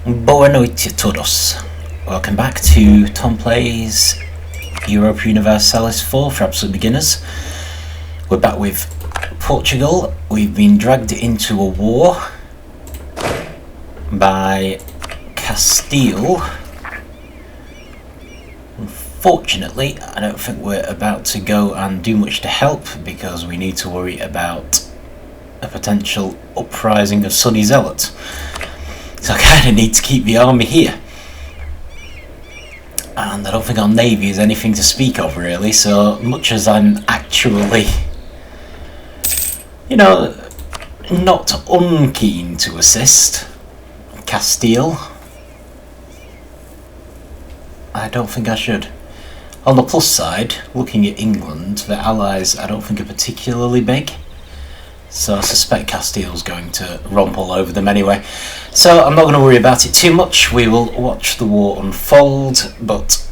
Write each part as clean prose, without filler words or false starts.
Boa noite a todos. Welcome back to Tom Plays Europa Universalis 4 for absolute beginners. We're back with Portugal. We've been dragged into a war by Castile. Unfortunately, I don't think we're about to go and do much to help because we need to worry about a potential uprising of Sunni Zealots. So I kind of need to keep the army here. And I don't think our navy is anything to speak of really, so much as I'm actually, not unkeen to assist Castile, I don't think I should. On the plus side, looking at England, the allies I don't think are particularly big. So I suspect Castile's going to romp all over them anyway. So I'm not going to worry about it too much. We will watch the war unfold, but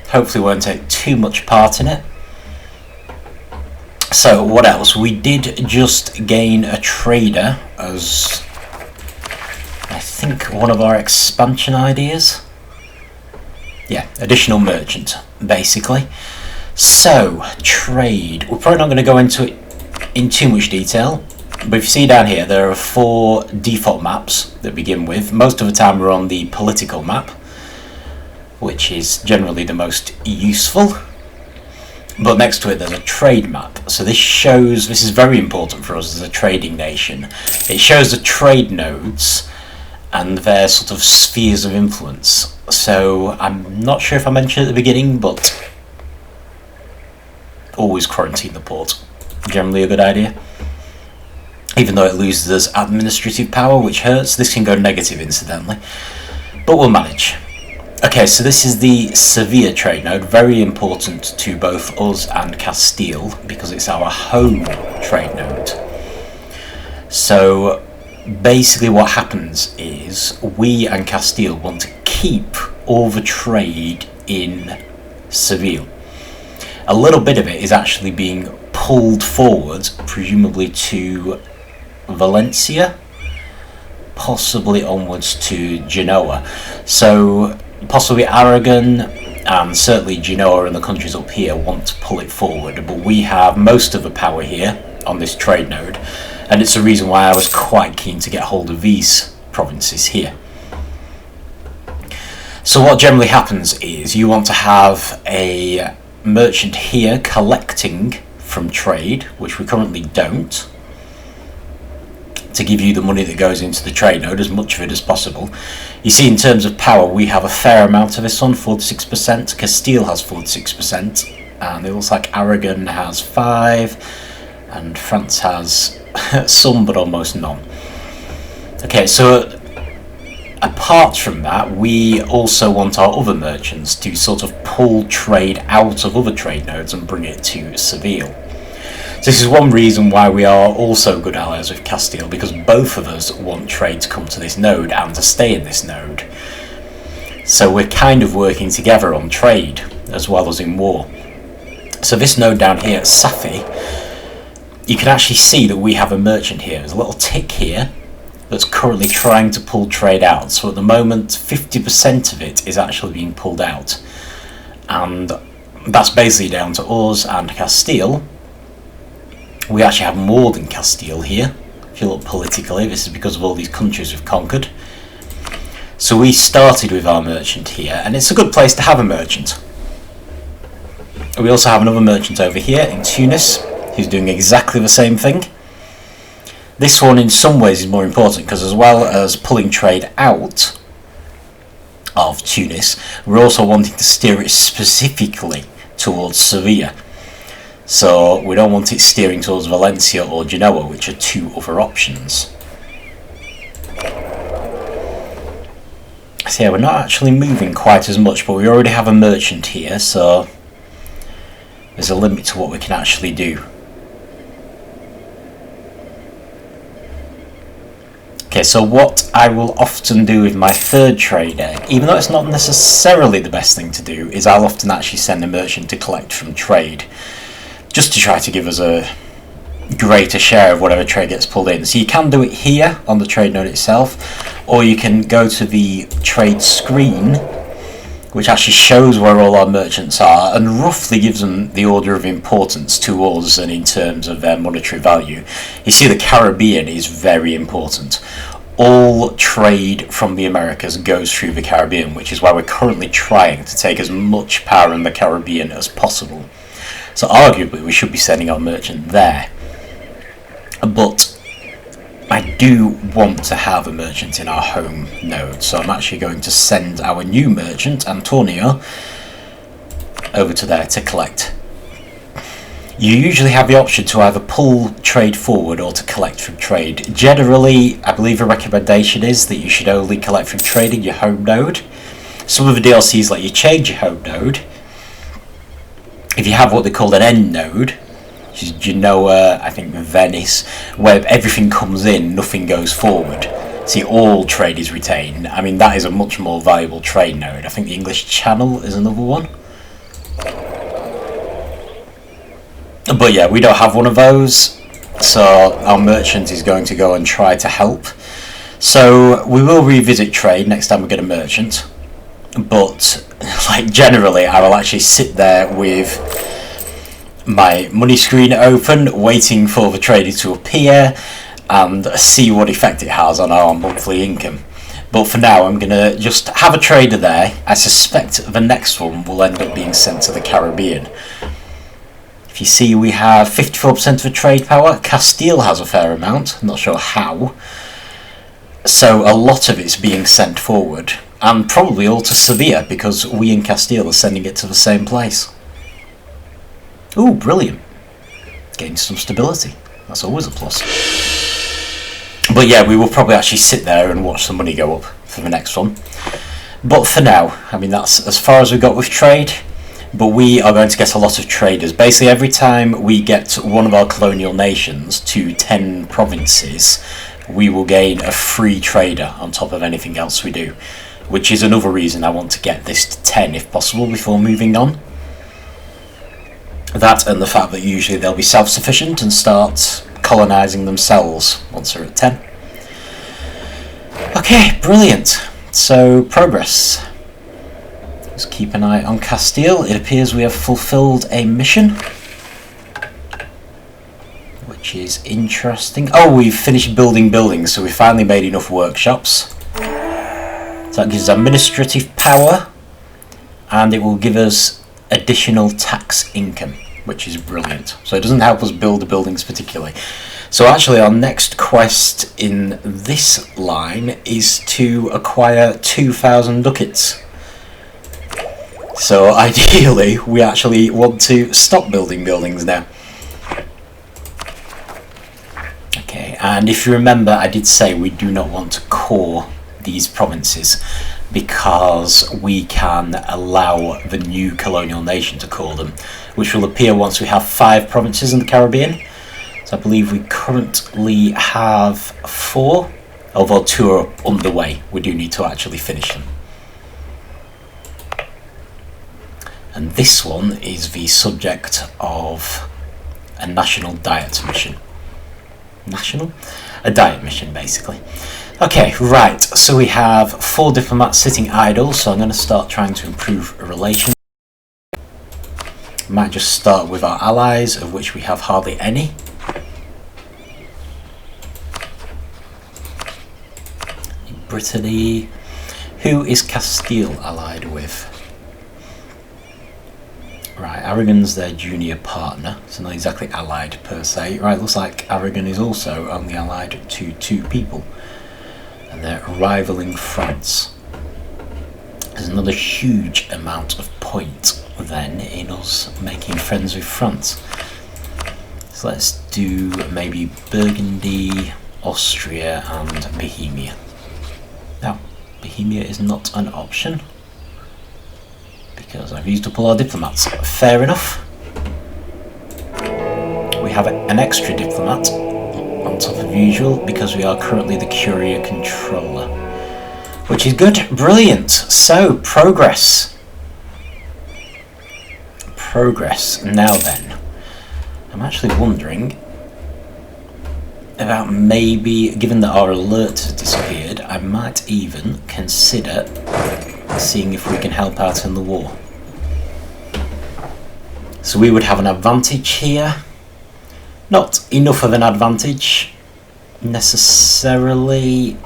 hopefully won't take too much part in it. So what else? We did just gain a trader as I think one of our expansion ideas. Yeah, additional merchant, basically. So, trade. We're probably not going to go into it in too much detail, but if you see down here there are 4 default maps that begin with. Most of the time we're on the political map, which is generally the most useful, but next to it there's a trade map. So this is very important for us as a trading nation. It shows the trade nodes and their sort of spheres of influence. So I'm not sure if I mentioned at the beginning, but always quarantine the port. Generally a good idea. Even though it loses us administrative power, which hurts. This can go negative incidentally, but we'll manage. Okay, so this is the Sevilla trade node, very important to both us and Castile because it's our home trade node. So basically what happens is we and Castile want to keep all the trade in Seville. A little bit of it is actually being pulled forward, presumably to Valencia, possibly onwards to Genoa. So possibly Aragon and certainly Genoa and the countries up here want to pull it forward, but we have most of the power here on this trade node, and it's the reason why I was quite keen to get hold of these provinces here. So what generally happens is you want to have a merchant here collecting from trade, which we currently don't, to give you the money that goes into the trade node, as much of it as possible. You see, in terms of power, we have a fair amount of this one, 46%. Castile has 46%, and it looks like Aragon has 5%, and France has some, but almost none. Okay, so apart from that, we also want our other merchants to sort of pull trade out of other trade nodes and bring it to Seville. So this is one reason why we are also good allies with Castile, because both of us want trade to come to this node and to stay in this node. So we're kind of working together on trade as well as in war. So this node down here at Safi, you can actually see that we have a merchant here. There's a little tick here that's currently trying to pull trade out. So at the moment 50% of it is actually being pulled out, and that's basically down to us and Castile. We actually have more than Castile here. If you look politically, this is because of all these countries we've conquered. So we started with our merchant here, and it's a good place to have a merchant. We also have another merchant over here in Tunis who's doing exactly the same thing. This one in some ways is more important because as well as pulling trade out of Tunis, we're also wanting to steer it specifically towards Sevilla. So we don't want it steering towards Valencia or Genoa, which are 2 other options. So yeah, we're not actually moving quite as much, but we already have a merchant here, so there's a limit to what we can actually do. Okay, so what I will often do with my third trader, even though it's not necessarily the best thing to do, is I'll often actually send a merchant to collect from trade, just to try to give us a greater share of whatever trade gets pulled in. So you can do it here on the trade node itself, or you can go to the trade screen, which actually shows where all our merchants are and roughly gives them the order of importance to us and in terms of their monetary value. You see the Caribbean is very important. All trade from the Americas goes through the Caribbean, which is why we're currently trying to take as much power in the Caribbean as possible. So arguably we should be sending our merchant there. But I do want to have a merchant in our home node, so I'm actually going to send our new merchant, Antonio, over to there to collect. You usually have the option to either pull trade forward or to collect from trade. Generally, I believe a recommendation is that you should only collect from trade in your home node. Some of the DLCs let you change your home node. If you have what they call an end node, which is Genoa, I think Venice, where everything comes in, nothing goes forward. See, all trade is retained. I mean, that is a much more valuable trade node. I think the English Channel is another one. But yeah, we don't have one of those, so our merchant is going to go and try to help. So we will revisit trade next time we get a merchant, but like generally I will actually sit there with my money screen open, waiting for the trader to appear and see what effect it has on our monthly income. But for now I'm going to just have a trader there. I suspect the next one will end up being sent to the Caribbean. If you see, we have 54% of the trade power. Castile has a fair amount, I'm not sure how. So a lot of it's being sent forward, and probably all to Sevilla, because we in Castile are sending it to the same place. Ooh, brilliant. Getting some stability. That's always a plus. But yeah, we will probably actually sit there and watch the money go up for the next one. But for now, I mean, that's as far as we got with trade. But we are going to get a lot of traders. Basically, every time we get one of our colonial nations to 10 provinces, we will gain a free trader on top of anything else we do, which is another reason I want to get this to 10 if possible before moving on. That and the fact that usually they'll be self-sufficient and start colonising themselves once they're at 10. Okay, brilliant. So, progress. Let's keep an eye on Castile. It appears we have fulfilled a mission, which is interesting. Oh, we've finished building buildings, so we finally made enough workshops. So that gives us administrative power, and it will give us additional tax income, which is brilliant. So it doesn't help us build the buildings particularly. So actually our next quest in this line is to acquire 2,000 ducats. So ideally we actually want to stop building buildings now. Okay, and if you remember, I did say we do not want to core these provinces because we can allow the new colonial nation to core them, which will appear once we have 5 provinces in the Caribbean. So I believe we currently have 4, although 2 are underway. We do need to actually finish them. And this one is the subject of a national diet mission. National? A diet mission, basically. Okay, right, so we have 4 diplomats sitting idle, so I'm going to start trying to improve relations. Might just start with our allies, of which we have hardly any. Brittany. Who is Castile allied with? Right, Aragon's their junior partner, so not exactly allied per se. Right, looks like Aragon is also only allied to 2 people. And they're rivaling France. There's another huge amount of point then in us making friends with France. So let's do maybe Burgundy, Austria and Bohemia. Now, Bohemia is not an option because I've used up all our diplomats. Fair enough. We have an extra diplomat on top of usual because we are currently the courier controller, which is good. Brilliant. So, progress. Now then, I'm actually wondering about maybe, given that our alert has disappeared, I might even consider seeing if we can help out in the war. So we would have an advantage here. Not enough of an advantage necessarily,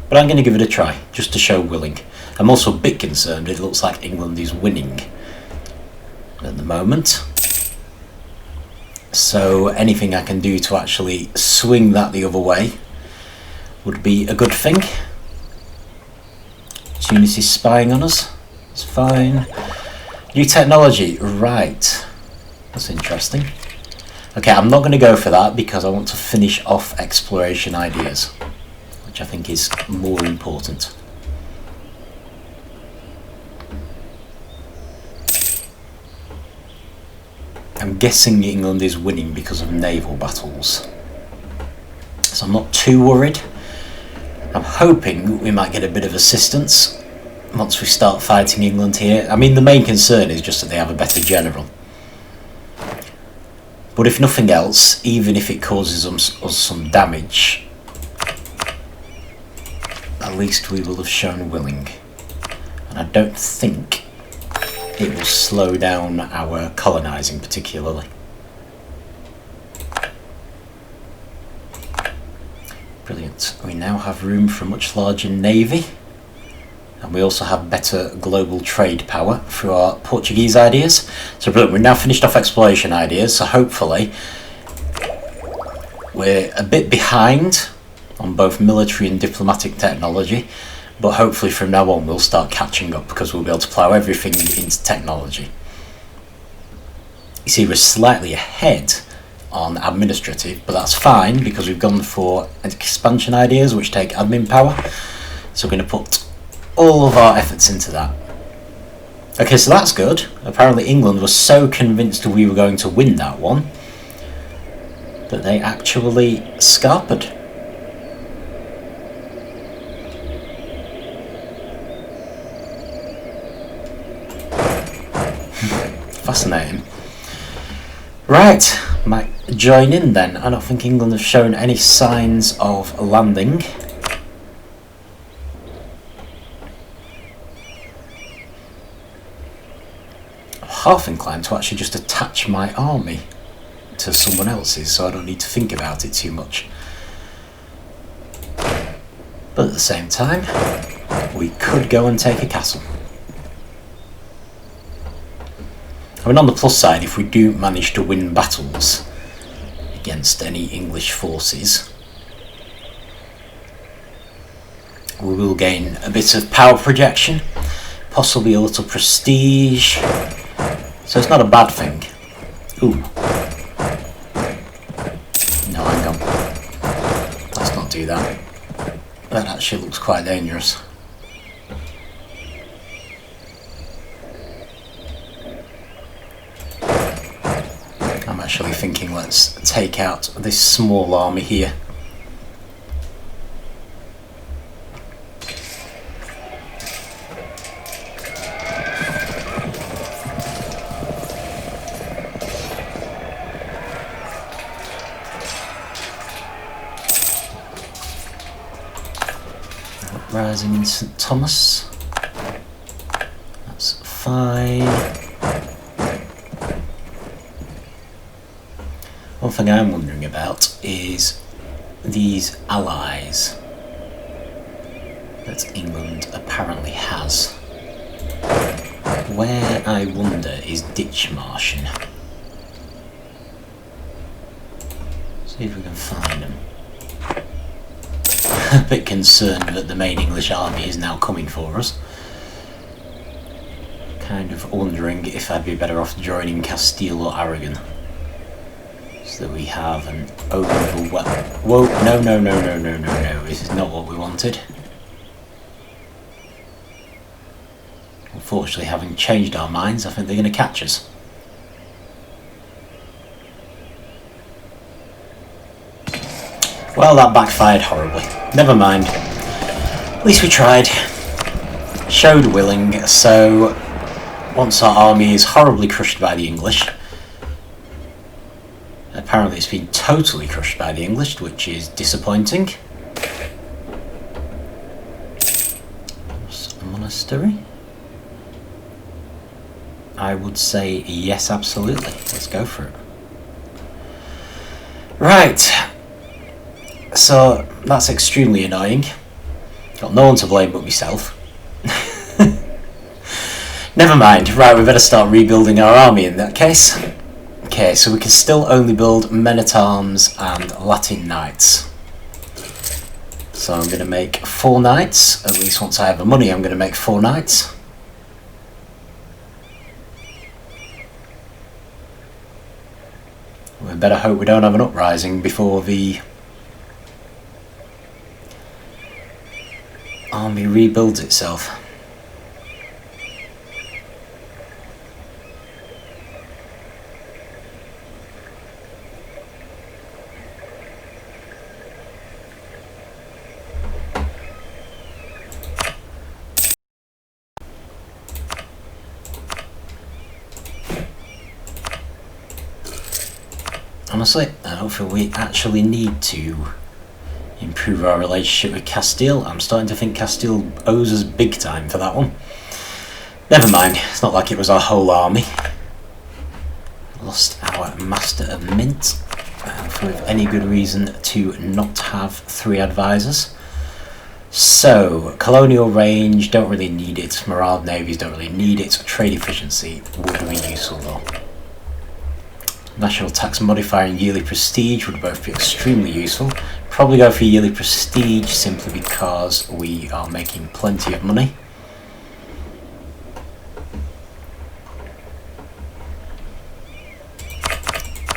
but I'm going to give it a try just to show willing. I'm also a bit concerned. It looks like England is winning at the moment, so anything I can do to actually swing that the other way would be a good thing. Tunis is spying on us. It's fine. New technology, right. That's interesting. Okay, I'm not going to go for that because I want to finish off exploration ideas, which I think is more important. I'm guessing England is winning because of naval battles, so I'm not too worried. I'm hoping we might get a bit of assistance once we start fighting England here. I mean, the main concern is just that they have a better general. But if nothing else, even if it causes us some damage, at least we will have shown willing. And I don't think it will slow down our colonising particularly. Brilliant. We now have room for a much larger navy. And we also have better global trade power through our Portuguese ideas. So brilliant, we've now finished off exploration ideas, so hopefully we're a bit behind on both military and diplomatic technology, but hopefully from now on we'll start catching up because we'll be able to plough everything into technology. You see, we're slightly ahead on administrative, but that's fine because we've gone for expansion ideas which take admin power, so we're going to put all of our efforts into that. Okay, so that's good. Apparently England was so convinced we were going to win that one that they actually scarpered. Fascinating. Right, might join in then. I don't think England have shown any signs of landing. Half inclined to actually just attach my army to someone else's so I don't need to think about it too much. But at the same time, we could go and take a castle. I mean, on the plus side, if we do manage to win battles against any English forces, we will gain a bit of power projection, possibly a little prestige. So it's not a bad thing. Ooh. No, hang on. Let's not do that. That actually looks quite dangerous. I'm actually thinking let's take out this small army here. Rising in St. Thomas. That's fine. One thing I'm wondering about is these allies that England apparently has. Where, I wonder, is Ditchmarschen? See if we can find them. A bit concerned that the main English army is now coming for us. Kind of wondering if I'd be better off joining Castile or Aragon, so that we have an overwhelm. Whoa, no, this is not what we wanted. Unfortunately, having changed our minds, I think they're going to catch us. Well, that backfired horribly. Never mind. At least we tried. Showed willing, so once our army is horribly crushed by the English, Apparently it's been totally crushed by the English, which is disappointing. A monastery? I would say yes, absolutely. Let's go for it. Right. So that's extremely annoying. Got no one to blame but myself. Never mind. Right, we better start rebuilding our army in that case. Okay, so we can still only build men-at-arms and Latin knights. So I'm going to make 4 knights. At least once I have the money, I'm going to make 4 knights. We better hope we don't have an uprising before the army rebuilds itself. Honestly, I don't feel we actually need to improve our relationship with Castile. I'm starting to think Castile owes us big time for that one. Never mind, it's not like it was our whole army. Lost our Master of Mint for any good reason to not have 3 advisors. So, colonial range, don't really need it. Morale navies, don't really need it. Trade efficiency would be useful though. National tax modifier and yearly prestige would both be extremely useful. Probably go for yearly prestige simply because we are making plenty of money.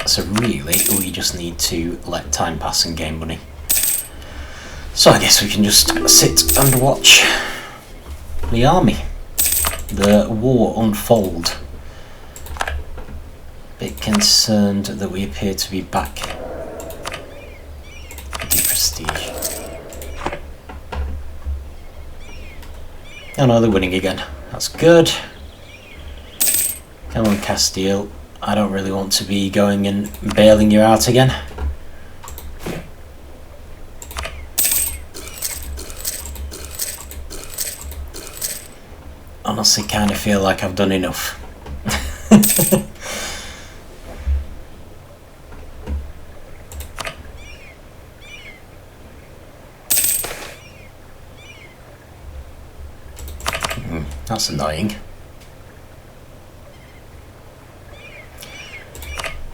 So really, we just need to let time pass and gain money. So I guess we can just sit and watch the army, the war unfold. Bit concerned that we appear to be back to prestige. Oh no, they're winning again. That's good. Come on, Castile. I don't really want to be going and bailing you out again. Honestly, kind of feel like I've done enough. That's annoying.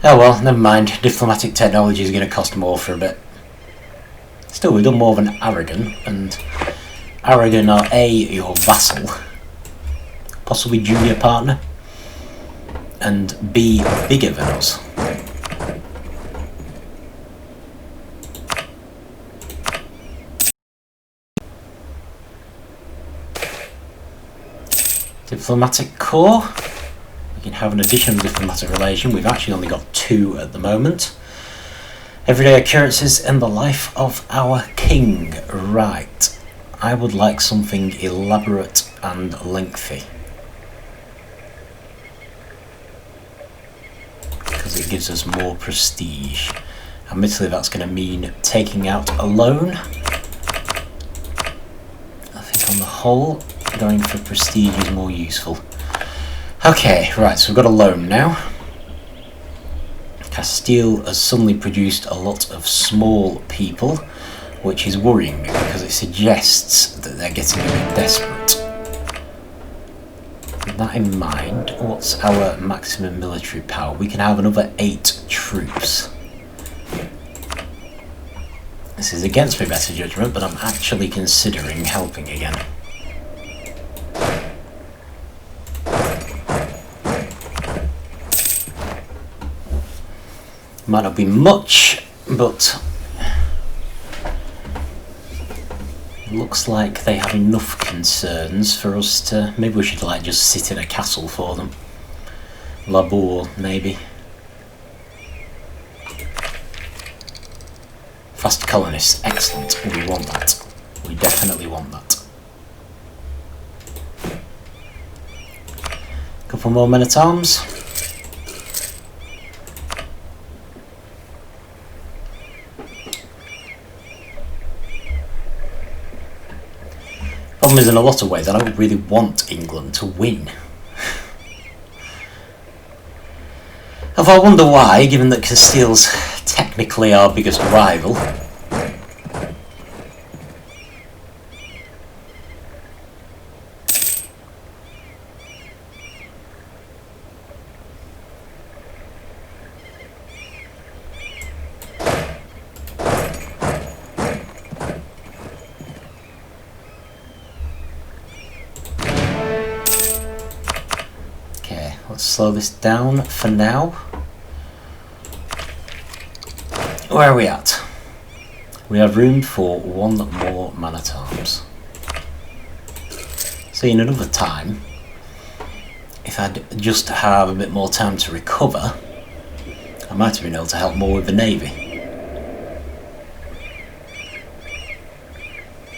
Oh well, never mind. Diplomatic technology is going to cost more for a bit. Still, we've done more than Aragon, and Aragon are A, your vassal, possibly junior partner, and B, bigger than us. Diplomatic Corps. We can have an additional diplomatic relation. We've actually only got 2 at the moment. Everyday occurrences in the life of our king. Right. I would like something elaborate and lengthy, because it gives us more prestige. Admittedly, that's going to mean taking out a loan. I think on the whole, going for prestige is more useful. Okay, right, so we've got a loan now. Castile has suddenly produced a lot of small people, which is worrying because it suggests that they're getting a bit desperate. With that in mind, what's our maximum military power? We can have another 8 troops. This is against my better judgment, but I'm actually considering helping again. Might not be much, but it looks like they have enough concerns for us to... Maybe we should like just sit in a castle for them. Labour, maybe. Fast colonists, excellent. We want that. We definitely want that. Couple more men-at-arms. problem is, in a lot of ways, I don't really want England to win. Although I wonder why, given that Castile's technically our biggest rival. Let's slow this down for now. Where are we at? We have room for one more man-at-arms. See, in another time, if I'd just have a bit more time to recover, I might have been able to help more with the Navy.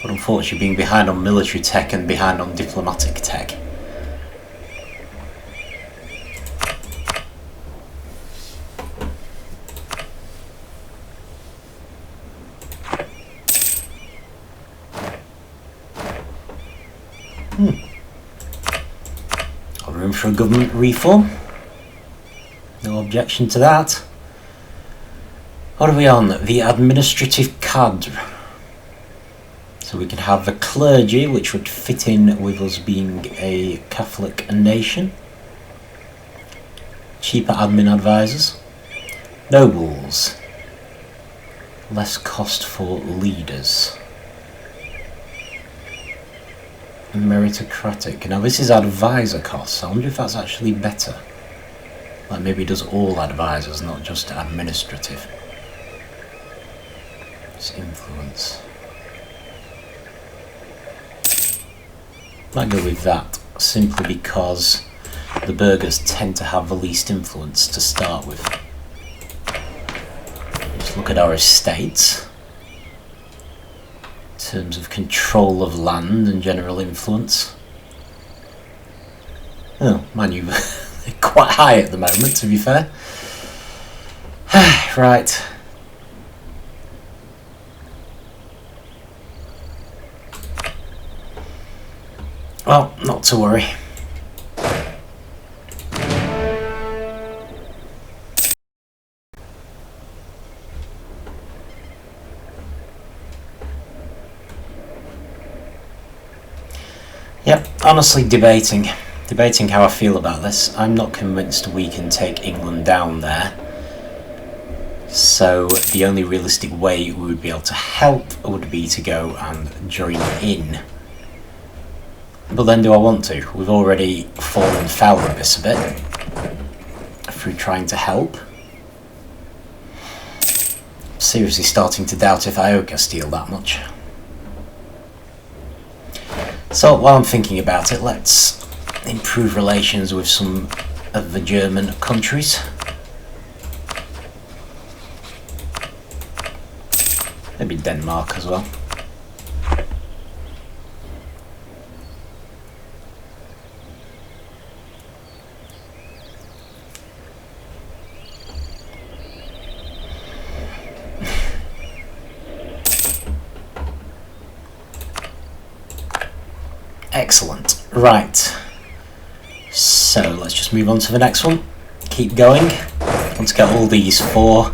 But unfortunately, being behind on military tech and behind on diplomatic tech, room for a government reform. No objection to that. What are we on? The administrative cadre. So we can have the clergy, which would fit in with us being a Catholic nation. Cheaper admin advisors. Nobles. Less cost for leaders. Meritocratic. Now this is advisor costs. I wonder if that's actually better. Like maybe it does all advisors, not just administrative. It's influence. Might go with that, simply because the burghers tend to have the least influence to start with. Let's look at our estates. In terms of control of land and general influence. Oh, mind you, they're quite high at the moment, to be fair. Right. Well, not to worry. Yep, honestly debating how I feel about this. I'm not convinced we can take England down there. So the only realistic way we would be able to help would be to go and join in. But then do I want to? We've already fallen foul of this a bit through trying to help. Seriously starting to doubt if I owe Castile that much. So while I'm thinking about it, let's improve relations with some of the German countries. Maybe Denmark as well. Excellent. Right. So let's just move on to the next one. Keep going. I want to get all these four,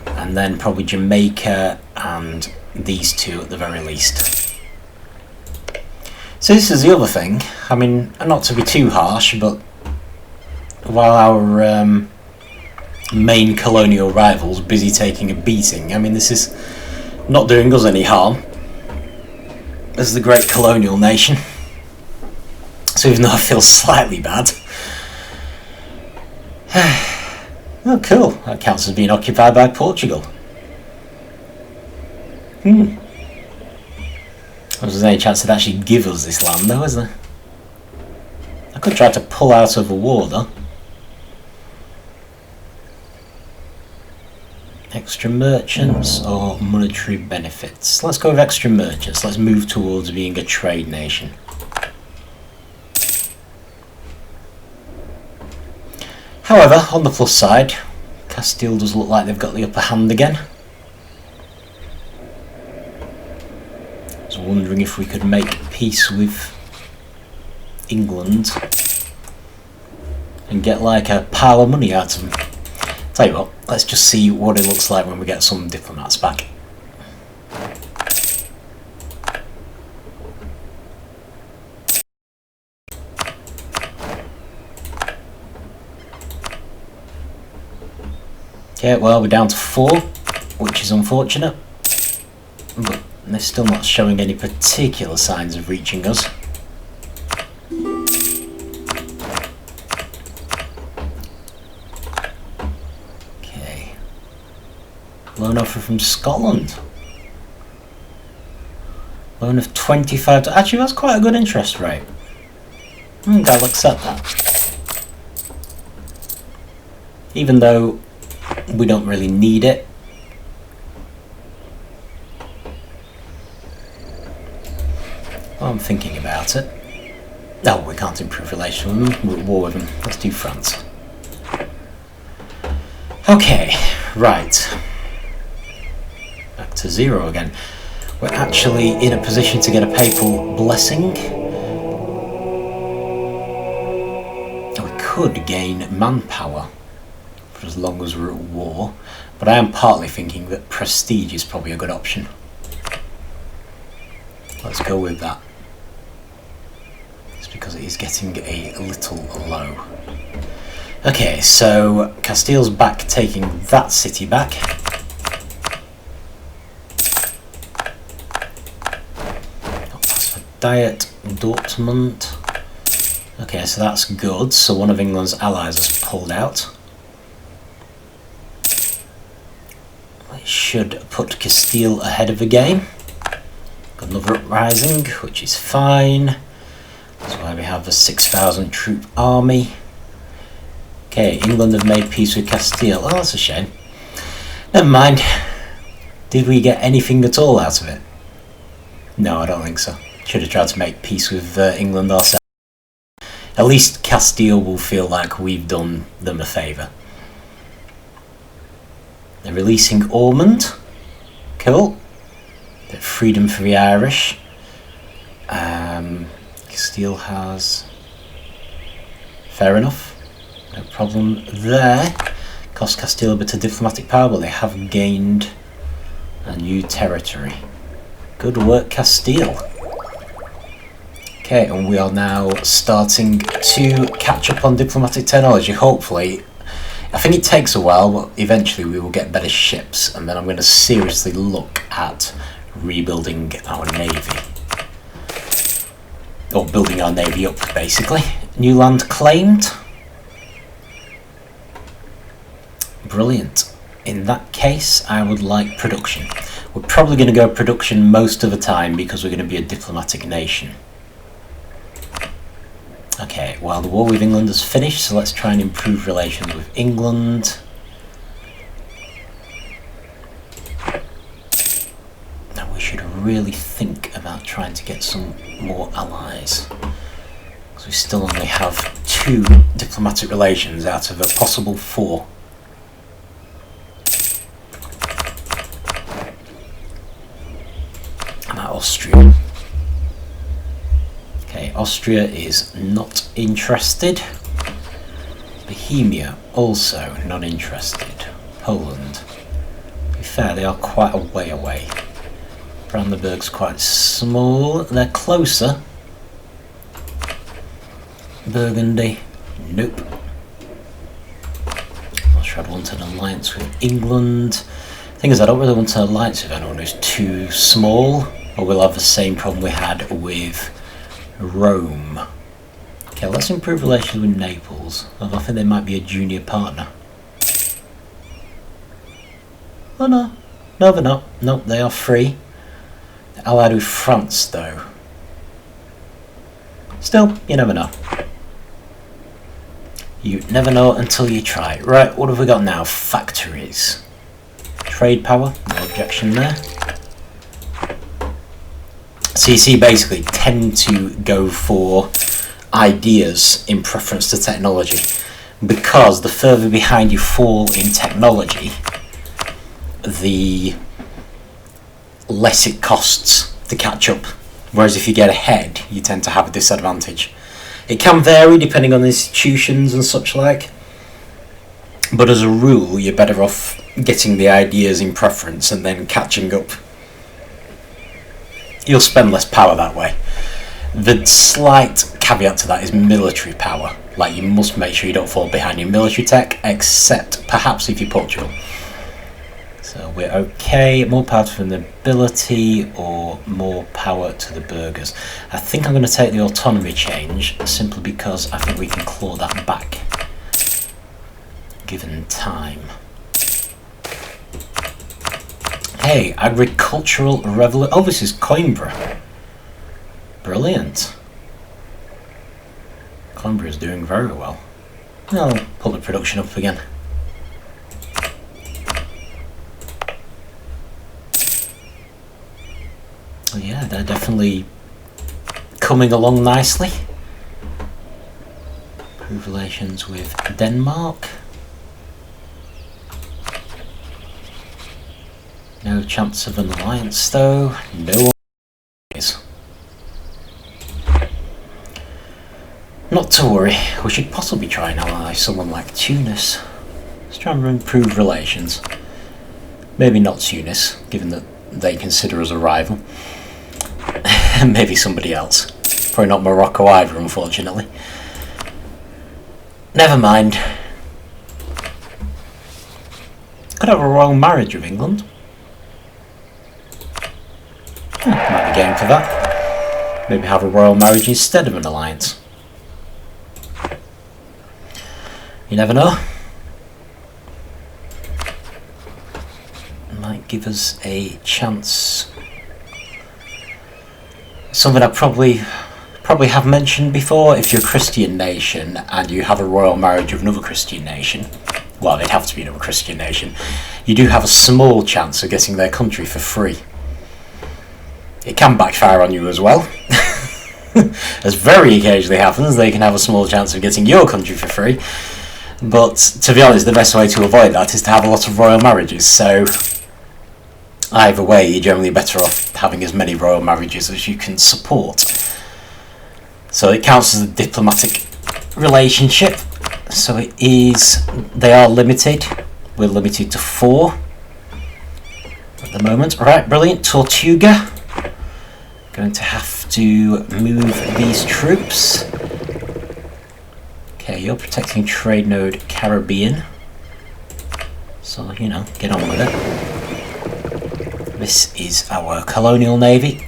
and then probably Jamaica and these two at the very least. So this is the other thing. I mean, not to be too harsh, but while our main colonial rival's busy taking a beating, I mean, this is not doing us any harm as the great colonial nation. So even though I feel slightly bad. Oh, cool. That counts as being occupied by Portugal. There's any chance they'd actually give us this land, though, is there? I could try to pull out of the war, though. Extra merchants or monetary benefits? Let's go with extra merchants. Let's move towards being a trade nation. However, on the plus side, Castile does look like they've got the upper hand again. There's wondering if we could make peace with England and get like a pile of money out of them. Tell you what, let's just see what it looks like when we get some diplomats back. Okay, well, we're down to 4, which is unfortunate, but they're still not showing any particular signs of reaching us. Okay, loan offer from Scotland. Loan of 25. Actually, that's quite a good interest rate. I think I'll accept that. Even though we don't really need it. Well, I'm thinking about it. No, we can't improve relations with them. We're at war with them. Let's do France. Okay, right. Back to 0 again. We're actually in a position to get a papal blessing. We could gain manpower for as long as we're at war, but I am partly thinking that prestige is probably a good option. Let's go with that. It's because it is getting a little low. Okay, so Castile's back, taking that city back. Diet Dortmund. Okay, so that's good. So one of England's allies has pulled out. Should put Castile ahead of the game. Got another uprising, which is fine. That's why we have a 6,000 troop army. Okay, England have made peace with Castile. Oh, that's a shame. Never mind. Did we get anything at all out of it? No, I don't think so. Should have tried to make peace with England ourselves. At least Castile will feel like we've done them a favour. They're releasing Ormond. Cool. Bit of freedom for the Irish. Castile has... Fair enough. No problem there. Cost Castile a bit of diplomatic power, but they have gained a new territory. Good work, Castile. Okay, and we are now starting to catch up on diplomatic technology, hopefully. I think it takes a while, but eventually we will get better ships, and then I'm going to seriously look at rebuilding our navy. Or building our navy up, basically. New land claimed. Brilliant. In that case, I would like production. We're probably going to go production most of the time because we're going to be a diplomatic nation. Okay, well, the war with England is finished, so let's try and improve relations with England. Now we should really think about trying to get some more allies, because we still only have 2 diplomatic relations out of a possible 4. And Austria. Okay, Austria is not interested. Bohemia also not interested. Poland. To be fair, they are quite a way away. Brandenburg's quite small. They're closer. Burgundy. Nope. Not sure I'd want an alliance with England. Thing is, I don't really want an alliance with anyone who's too small, or we'll have the same problem we had with Rome. Okay, let's improve relations with Naples. I think they might be a junior partner. Oh no. No, they're not. Nope, they are free. They're allied with France, though. Still, you never know. You never know until you try. Right, what have we got now? Factories. Trade power, no objection there. So you see, basically tend to go for ideas in preference to technology, because the further behind you fall in technology, the less it costs to catch up Whereas if you get ahead, you tend to have a disadvantage. It can vary depending on institutions and such like, but as a rule, you're better off getting the ideas in preference and then catching up. You'll spend less power that way. The slight caveat to that is military power. Like, you must make sure you don't fall behind in military tech, except perhaps if you're Portugal. So we're okay. More power to the nobility or more power to the burghers. I think I'm going to take the autonomy change simply because I think we can claw that back given time. Hey, agricultural revolution. Oh, this is Coimbra. Brilliant. Coimbra is doing very well. I'll pull the production up again. Oh yeah, they're definitely coming along nicely. Improve relations with Denmark. No chance of an alliance though. No alliance. Not to worry, we should possibly try and ally someone like Tunis. Let's try and improve relations. Maybe not Tunis, given that they consider us a rival. Maybe somebody else. Probably not Morocco either, unfortunately. Never mind. Could have a royal marriage with England. Might be game for that. Maybe have a royal marriage instead of an alliance. You never know. It might give us a chance. Something I probably have mentioned before. If you're a Christian nation and you have a royal marriage with another Christian nation, well, they'd have to be another Christian nation, you do have a small chance of getting their country for free. It can backfire on you as well. As very occasionally happens, they can have a small chance of getting your country for free. But to be honest, the best way to avoid that is to have a lot of royal marriages. So either way, you're generally better off having as many royal marriages as you can support. So it counts as a diplomatic relationship. So it is, they are limited. We're limited to 4 at the moment. Right, brilliant. Tortuga. Going to have to move these troops. Okay, you're protecting trade node Caribbean. So, you know, get on with it. This is our colonial navy.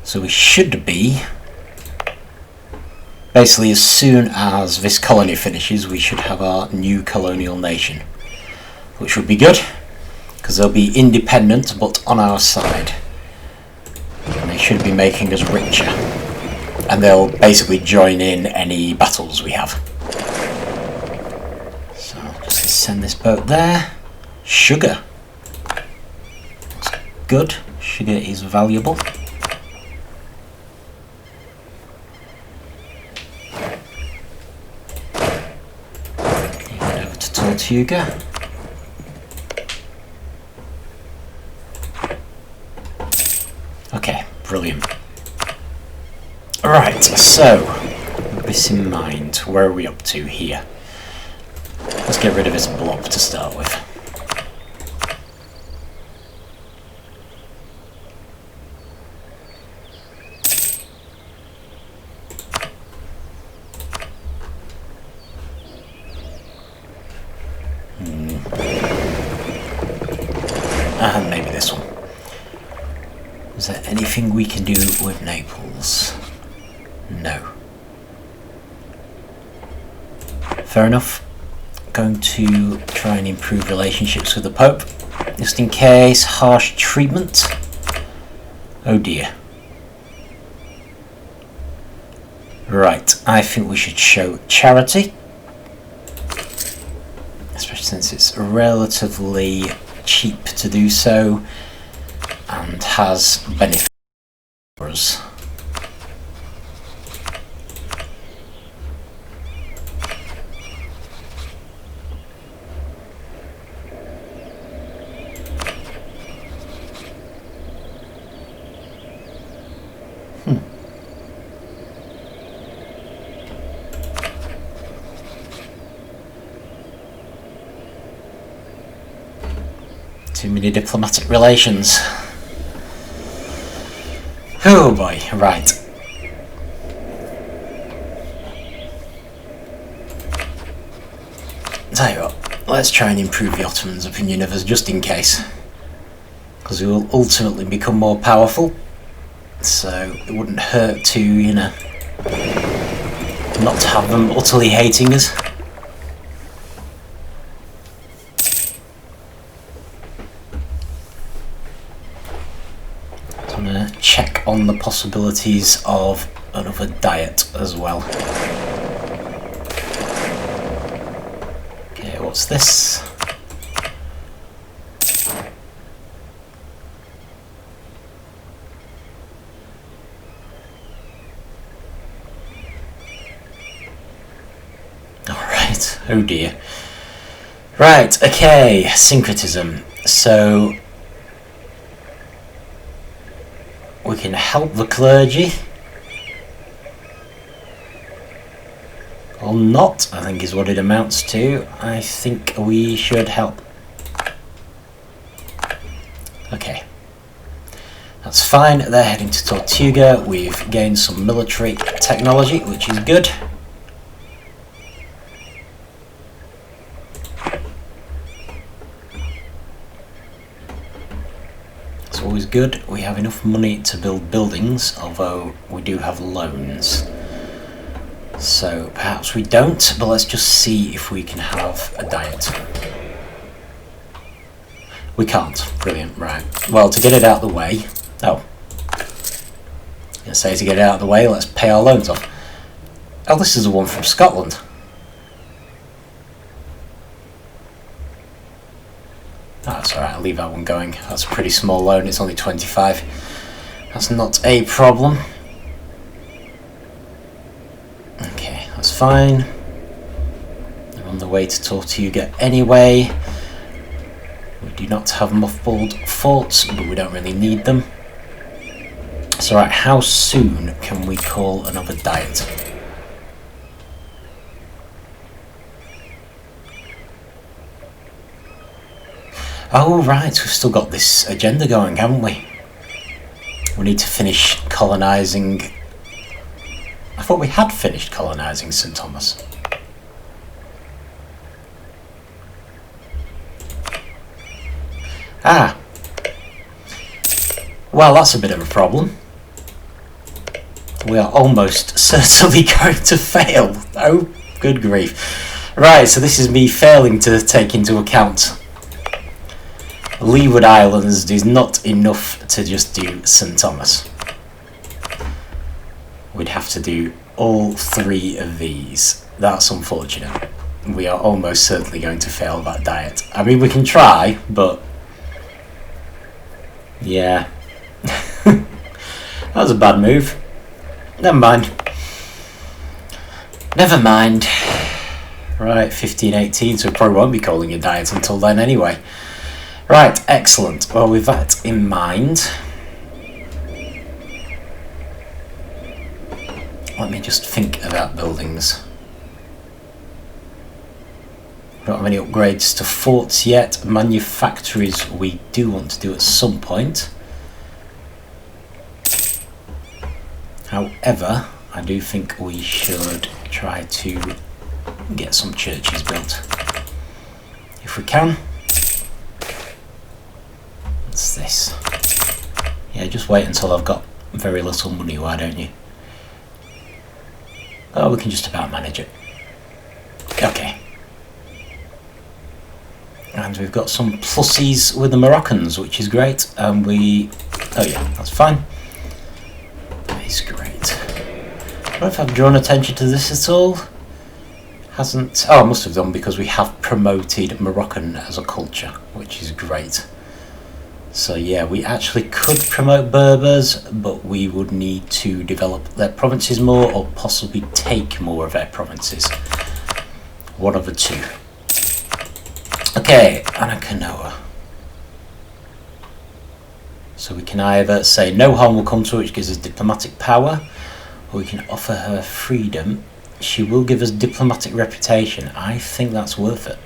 So we should be, basically as soon as this colony finishes, we should have our new colonial nation. Which would be good, because they'll be independent but on our side. And they should be making us richer. And they'll basically join in any battles we have. So just send this boat there. Sugar. That's good. Sugar is valuable. Head over to Tortuga. Okay, brilliant. Right, so, with this in mind, where are we up to here? Let's get rid of this blob to start with. And maybe this one. Is there anything we can do with Naples? No. Fair enough. Going to try and improve relationships with the Pope, just in case. Harsh treatment. Oh dear. Right, I think we should show charity, especially since it's relatively cheap to do so and has benefits for us. Too many diplomatic relations. Oh boy, right. Tell you what, let's try and improve the Ottomans' opinion of us just in case. Because we will ultimately become more powerful. So it wouldn't hurt to, you know, not have them utterly hating us. So I'm going to check on the possibilities of another diet as well. Okay, what's this? Alright, oh dear. Right, okay, syncretism. So we can help the clergy. Or not, I think is what it amounts to. I think we should help. Okay. That's fine, they're heading to Tortuga. We've gained some military technology, which is good. It's always good. We have enough money to build buildings, although we do have loans. So perhaps we don't, but let's just see if we can have a diet. We can't. Brilliant, right. Well, to get it out of the way... Oh. I was going to say to get it out of the way, let's pay our loans off. Oh, this is the one from Scotland. Oh, that's alright, I'll leave that one going. That's a pretty small loan, it's only 25. That's not a problem. Okay, that's fine. They're on the way to Tortuga anyway. We do not have mothballed forts, but we don't really need them. So right, how soon can we call another diet? Oh right, we've still got this agenda going, haven't we? We need to finish colonising... I thought we had finished colonising St Thomas. Ah. Well, that's a bit of a problem. We are almost certainly going to fail. Oh, good grief. Right, so this is me failing to take into account Leeward Islands is not enough to just do St Thomas. We'd have to do all three of these. That's unfortunate. We are almost certainly going to fail that diet. I mean, we can try, but... yeah. That was a bad move. Never mind. Never mind. Right, 1518, so we probably won't be calling a diet until then anyway. Right, excellent. Well, with that in mind, let me just think about buildings. We don't have any upgrades to forts yet. Manufactories we do want to do at some point. However, I do think we should try to get some churches built. If we can. What's this? Yeah, just wait until I've got very little money, why don't you? Oh, we can just about manage it. Okay. And we've got some plussies with the Moroccans, which is great. And we... oh yeah, that's fine. That is great. I don't know if I've drawn attention to this at all. Hasn't... oh, I must have done, because we have promoted Moroccan as a culture, which is great. So yeah, we actually could promote Berbers, but we would need to develop their provinces more, or possibly take more of their provinces. One of the two. Okay, Anakanoa. So we can either say no harm will come to her, which gives us diplomatic power, or we can offer her freedom. She will give us diplomatic reputation. I think that's worth it.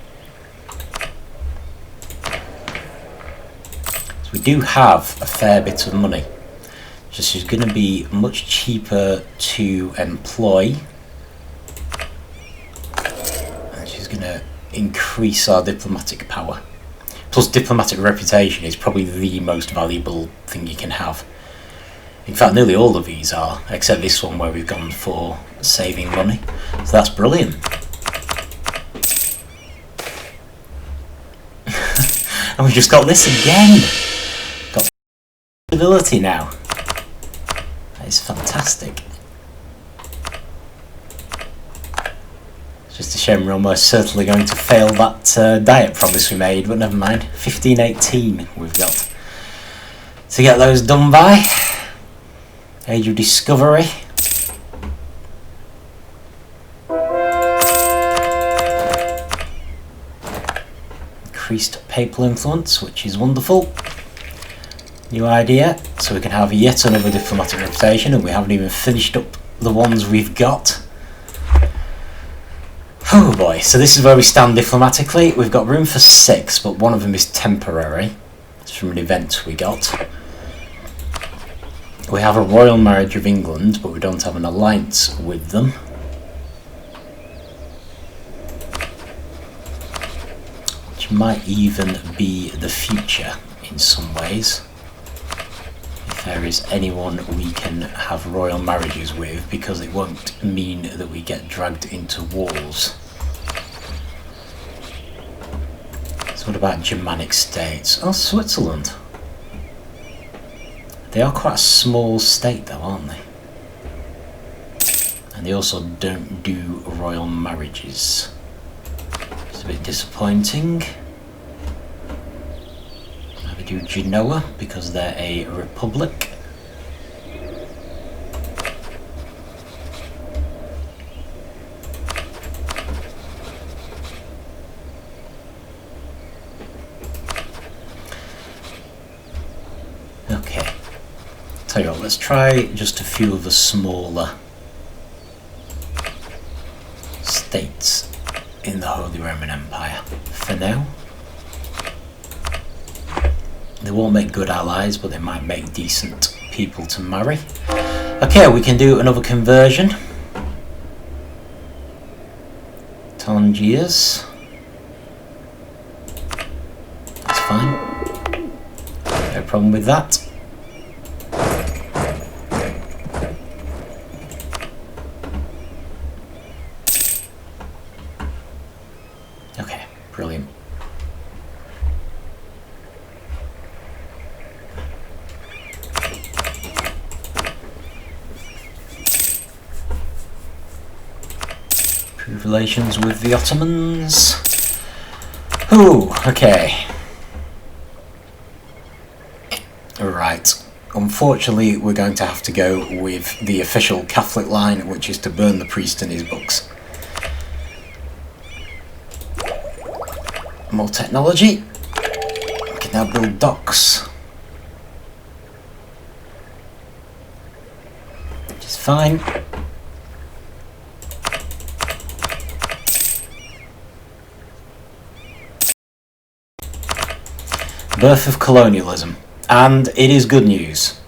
So we do have a fair bit of money. Just is going to be much cheaper to employ. And she's going to increase our diplomatic power. Plus, diplomatic reputation is probably the most valuable thing you can have. In fact, nearly all of these are, except this one where we've gone for saving money. So that's brilliant. And we've just got this again. Got stability now. That is fantastic. It's just a shame we're almost certainly going to fail that diet promise we made, but never mind. 1518 we've got to get those done by. Age of Discovery. Increased papal influence, which is wonderful. New idea, so we can have yet another diplomatic reputation, and we haven't even finished up the ones we've got. Oh boy, so this is where we stand diplomatically. We've got room for 6, but one of them is temporary. It's from an event we got. We have a royal marriage of England, but we don't have an alliance with them. Which might even be the future in some ways. If there is anyone we can have royal marriages with, because it won't mean that we get dragged into wars. So what about Germanic states? Oh, Switzerland. They are quite a small state though, aren't they? And they also don't do royal marriages. It's a bit disappointing. Maybe do Genoa because they're a republic. Okay. Tell you what, let's try just a few of the smaller states in the Holy Roman Empire for now. They won't make good allies, but they might make decent people to marry. Okay, we can do another conversion. Tangiers. That's fine. No problem with that. Okay, brilliant. Improve relations with the Ottomans. Ooh, okay. Right. Unfortunately, we're going to have to go with the official Catholic line, which is to burn the priest and his books. More technology. We can now build docks. Which is fine. Birth of colonialism. And it is good news.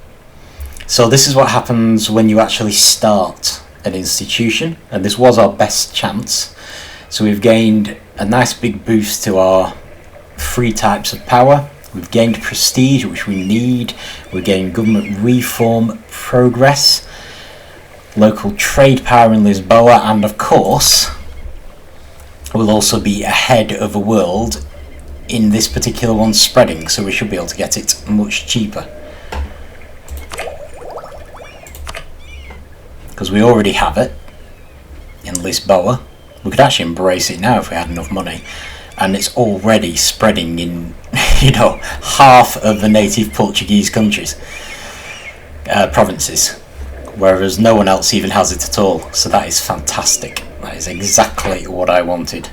So this is what happens when you actually start an institution, and this was our best chance. So we've gained a nice big boost to our 3 types of power. We've gained prestige, which we need. We've gained government reform progress, local trade power in Lisboa, and of course we'll also be ahead of the world in this particular one spreading, so we should be able to get it much cheaper. Because we already have it in Lisboa. We could actually embrace it now if we had enough money. And it's already spreading in, you know, half of the native Portuguese countries, provinces. Whereas no one else even has it at all. So that is fantastic. That is exactly what I wanted.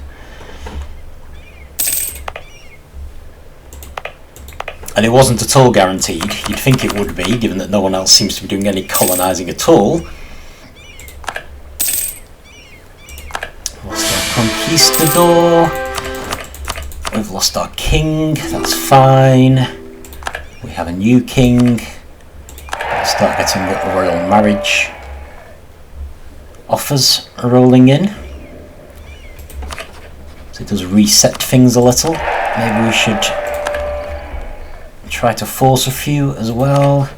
And it wasn't at all guaranteed. You'd think it would be, given that no one else seems to be doing any colonising at all. Lost our conquistador. We've lost our king, that's fine. have a new king. Start getting the royal marriage offers rolling in. So it does reset things a little. Maybe we should try to force a few as well.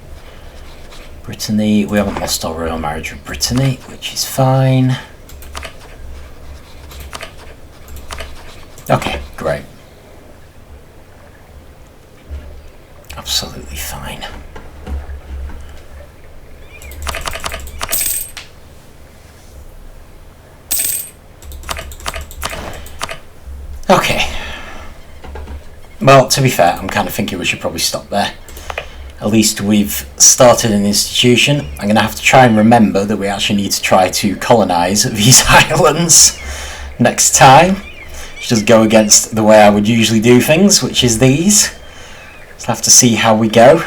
Brittany, we haven't lost our royal marriage with Brittany, which is fine. Okay, great. Absolutely fine. Okay. Well, to be fair, I'm kind of thinking we should probably stop there. At least we've started an institution. I'm going to have to try and remember that we actually need to try to colonise these islands next time. Which does go against the way I would usually do things, which is these. So I'll have to see how we go.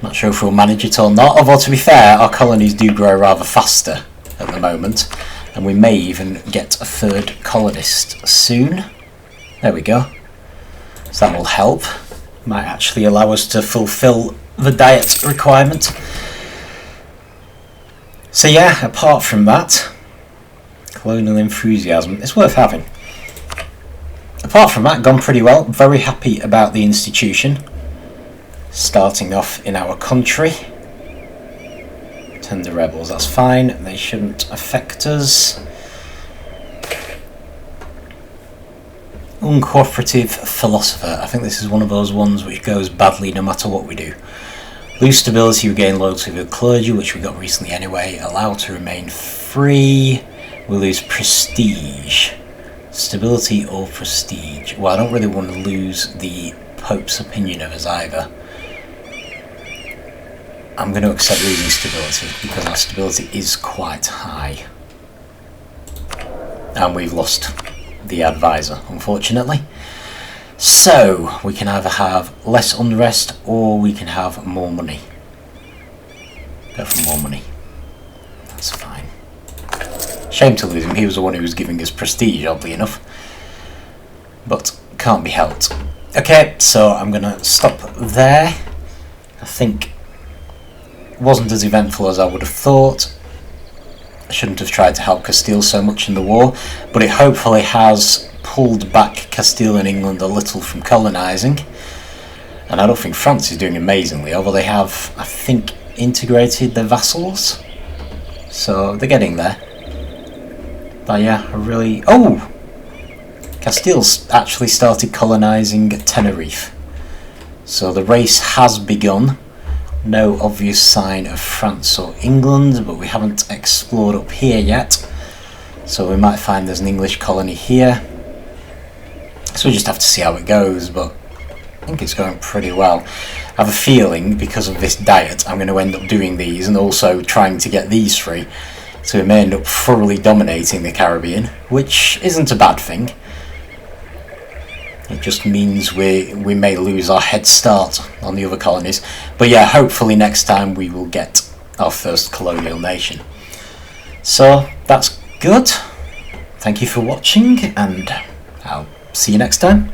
Not sure if we'll manage it or not, although to be fair, our colonies do grow rather faster at the moment. And we may even get a third colonist soon. There we go. So that will help. Might actually allow us to fulfill the diet requirement. So yeah, apart from that, colonial enthusiasm, it's worth having. Apart from that, gone pretty well. Very happy about the institution. Starting off in our country. Tender rebels, that's fine. They shouldn't affect us. Uncooperative philosopher. I think this is one of those ones which goes badly no matter what we do. Lose stability, we gain loyalty with the clergy, which we got recently anyway. Allow to remain free. We lose prestige. Stability or prestige. Well, I don't really want to lose the Pope's opinion of us either. I'm going to accept losing stability because our stability is quite high. And we've lost the advisor, unfortunately. So, we can either have less unrest or we can have more money. Go for more money. That's fine. Shame to lose him, he was the one who was giving us prestige, oddly enough. But can't be helped. Okay, so I'm going to stop there. I think it wasn't as eventful as I would have thought. I shouldn't have tried to help Castile so much in the war, but it hopefully has pulled back Castile and England a little from colonising. And I don't think France is doing amazingly, although they have, I think, integrated their vassals. So they're getting there. But yeah, I really... Oh! Castile's actually started colonising Tenerife. So the race has begun. No obvious sign of France or England, but we haven't explored up here yet. So we might find there's an English colony here. So we just have to see how it goes, but I think it's going pretty well. I have a feeling, because of this diet, I'm going to end up doing these and also trying to get these free. So we may end up thoroughly dominating the Caribbean, which isn't a bad thing. It just means we may lose our head start on the other colonies. But yeah, hopefully next time we will get our first colonial nation. So that's good. Thank you for watching, and I'll see you next time.